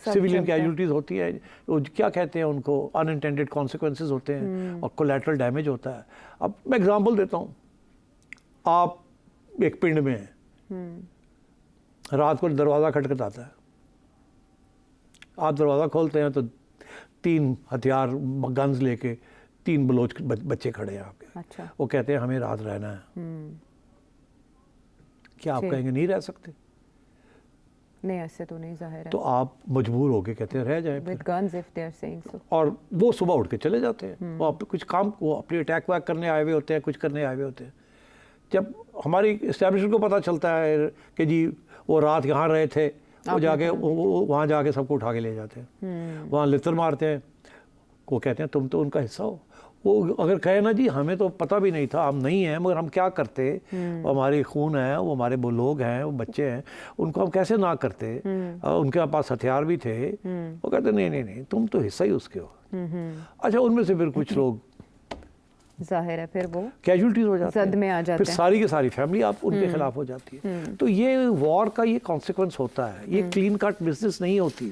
सिविलियन कैजुअलिटीज़ होती है, वो क्या कहते हैं उनको, अनइंटेंडेड कॉन्सिक्वेंसेज होते हैं और कोलैटरल डैमेज होता है। अब मैं एग्जांपल देता हूँ, आप एक पिंड में हैं, रात को दरवाज़ा खटखटाता है, आप दरवाज़ा खोलते हैं तो 3 हथियार गन्स लेके 3 बलोच बच्चे खड़े हैं आपके। अच्छा। वो कहते हैं हमें रात रहना है। क्या आप कहेंगे नहीं रह सकते? नहीं, ऐसे तो नहीं, जाहिर है। तो आप मजबूर होके कहते हैं रह जाए With guns if they are saying so। और वो सुबह उठ के चले जाते हैं। वो कुछ काम, वो अपने अटैक वैक करने आए हुए होते हैं, कुछ करने आए हुए होते हैं। जब हमारी इस्टेब्लिशमेंट को पता चलता है कि जी वो रात यहाँ रहे थे, वो जाके वहाँ जाके सबको उठा के ले जाते हैं, वहाँ लितर मारते हैं। वो कहते हैं तुम तो उनका हिस्सा हो। वो अगर कहे ना जी हमें तो पता भी नहीं था, हम नहीं हैं, मगर हम क्या करते, वो हमारे खून है, वो हमारे वो लोग हैं, वो बच्चे हैं, उनको हम कैसे ना करते। उनके पास हथियार भी थे। वो कहते नहीं नहीं नहीं, तुम तो हिस्सा ही उसके हो। अच्छा, उनमें से फिर कुछ लोग जाहिर है फिर वो कैजुअलिटीज हो जाती जद में आ जाते फिर सारी की सारी फैमिली आप उनके खिलाफ हो जाती है। तो ये वॉर का ये कॉन्सिक्वेंस होता है, ये क्लीन कट बिजनेस नहीं होती।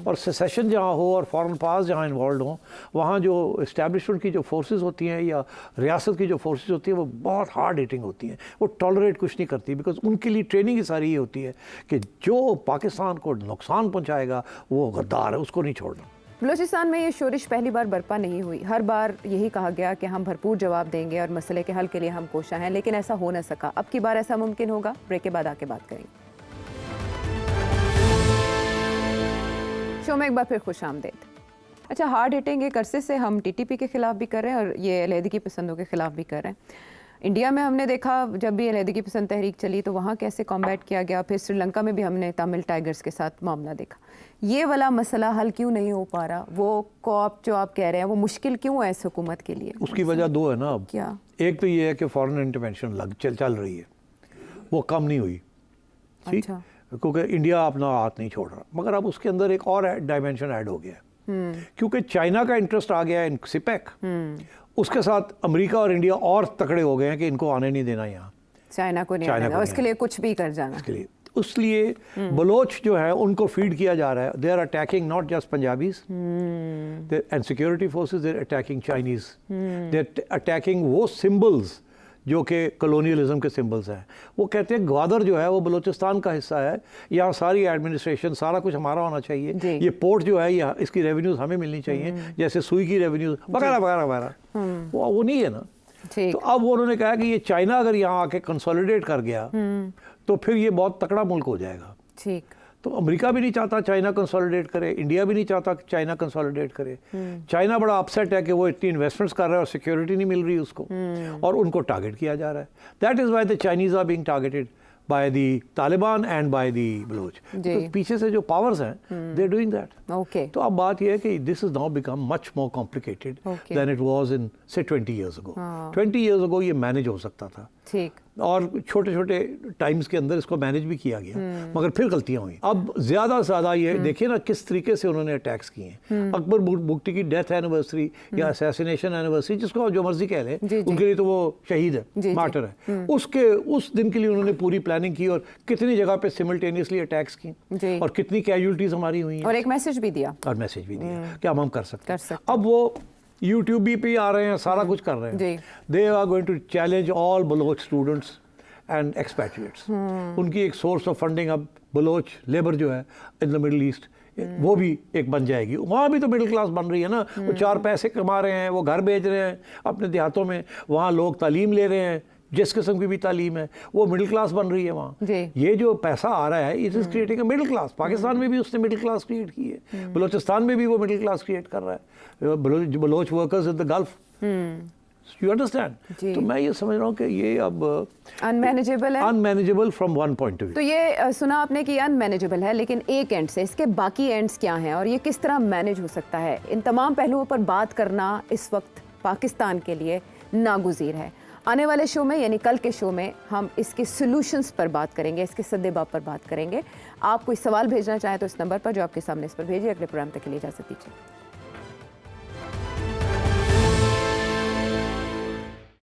और सेसेशन जहाँ हो और फॉरेन पास जहाँ इन्वॉल्व हो, वहाँ जो इस्टेब्लिशमेंट की जो फोर्सेस होती हैं या रियासत की जो फोर्सेस होती हैं वो बहुत हार्ड हिटिंग होती हैं, वो टॉलरेट कुछ नहीं करती। बिकॉज उनके लिए ट्रेनिंग ही सारी ये होती है कि जो पाकिस्तान को नुकसान पहुँचाएगा वो गद्दार है, उसको नहीं छोड़ना। बलूचिस्तान में ये शोरिश पहली बार बर्पा नहीं हुई। हर बार यही कहा गया कि हम भरपूर जवाब देंगे और मसले के हल के लिए हम कोशा हैं, लेकिन ऐसा हो न सका। अब की बार ऐसा मुमकिन होगा? ब्रेक के बाद आके बात करेंगे। शो में एक बार फिर खुश आमदेद। अच्छा, हार्ड हिटिंग एक अरसे से हम टीटीपी के खिलाफ भी कर रहे हैं और ये अलहदगी पसंदों के खिलाफ भी कर रहे हैं। इंडिया में हमने देखा जब भी अलहदगी पसंद तहरीक चली तो वहाँ कैसे कॉम्बैट किया गया। फिर श्रीलंका में भी हमने तमिल टाइगर्स के साथ मामला देखा। ये वाला मसला हल क्यों नहीं हो पा रहा? वो कॉप जो आप कह रहे हैं वो मुश्किल क्यों है इस हुकूमत के लिए? उसकी वजह 2 है ना। अब क्या? एक तो ये है कि फॉरेन इंटरवेंशन चल रही है, वो कम नहीं हुई। ठीक, क्योंकि इंडिया अपना हाथ नहीं छोड़ रहा। मगर अब उसके अंदर एक और डायमेंशन ऐड हो गया है, क्योंकि चाइना का इंटरेस्ट आ गया है इन सिपेक। उसके साथ अमेरिका और इंडिया और तकड़े हो गए हैं कि इनको आने नहीं देना यहाँ, चाइना को नहीं आने, उसके लिए कुछ भी कर जाना। इसलिए बलोच जो है उनको फीड किया जा रहा है। They are attacking not just Punjabis and security forces, they are attacking Chinese, they are attacking वो सिंबल्स जो कि कॉलोनियलिज्म के सिंबल्स हैं। वो कहते हैं ग्वादर जो है वो बलूचिस्तान का हिस्सा है, यहाँ सारी एडमिनिस्ट्रेशन सारा कुछ हमारा होना चाहिए, ये पोर्ट जो है ये इसकी रेवेन्यूज हमें मिलनी चाहिए, जैसे सुई की रेवेन्यूज वगैरह वगैरह वगैरह। वो नहीं है ना। तो अब उन्होंने कहा कि ये चाइना अगर यहाँ आके कंसोलिडेट कर गया तो फिर ये बहुत तकड़ा मुल्क हो जाएगा। ठीक। तो अमेरिका भी नहीं चाहता चाइना कंसोलिडेट करे, इंडिया भी नहीं चाहता कि चाइना कंसोलिडेट करे। चाइना बड़ा अपसेट है कि वो इतनी इन्वेस्टमेंट्स कर रहा है और सिक्योरिटी नहीं मिल रही उसको, और उनको टारगेट किया जा रहा है। That is why the Chinese are being targeted by the Taliban and by the Baloch. तो पीछे से जो पावर्स हैं they are doing that. Okay. तो अब बात यह है कि this is now become much more complicated than it was in say 20 years ago। 20 years ago ये मैनेज हो सकता था। ठीक। और छोटे छोटे टाइम्स के अंदर इसको मैनेज भी किया गया, मगर फिर गलतियां हुई। अब ज्यादा से ज्यादा ये देखिए ना किस तरीके से उन्होंने अटैक्स किए हैं। अकबर बुगटी की डेथ एनिवर्सरी या असैसिनेशन एनिवर्सरी, जिसको जो मर्जी कह लें, उनके लिए तो वो शहीद है, मार्टर है। उसके उस दिन के लिए उन्होंने पूरी प्लानिंग की और कितनी जगह पे सिमल्टेनियसली अटैक्स की और कितनी कैजुअलिटीज हमारी हुई हैं, और एक मैसेज भी दिया कि हम कर सकते हैं। अब वो यूट्यूब भी पे आ रहे हैं, सारा कुछ कर रहे हैं। They are going to challenge all Baloch students and expatriates. उनकी एक सोर्स ऑफ फंडिंग अब बलोच लेबर जो है इन द मिडिल ईस्ट वो भी एक बन जाएगी। वहाँ भी तो मिडिल क्लास बन रही है ना, वो 4 पैसे कमा रहे हैं, वो घर भेज रहे हैं अपने देहातों में, वहाँ लोग तालीम ले रहे हैं, जिस किस्म की भी तालीम है वो मिडिल क्लास बन रही है वहाँ। ये जो पैसा आ रहा है it is creating a middle class. Pakistan में भी उसने मिडिल क्लास क्रिएट की है, बलूचिस्तान में भी वो मिडिल क्लास क्रिएट कर रहा है, Baloch workers in the Gulf. You understand? तो मैं ये समझ रहा हूँ कि ये अब अनमैनेजेबल है, unmanageable from one point of view. तो ये सुना आपने कि अनमैनेजेबल है, लेकिन एक एंड से इसके बाकी एंड्स क्या हैं और ये किस तरह मैनेज हो सकता है, इन तमाम पहलुओं पर बात करना इस वक्त पाकिस्तान के लिए नागुज़ीर है। आने वाले शो में यानी कल के शो में हम इसके सॉल्यूशंस पर बात करेंगे, इसके सद्देबाब पर बात करेंगे। आप कोई सवाल भेजना चाहें तो इस नंबर पर जो आपके सामने इस पर भेजिए। अगले प्रोग्राम तक के लिए इजाज़त दीजिए।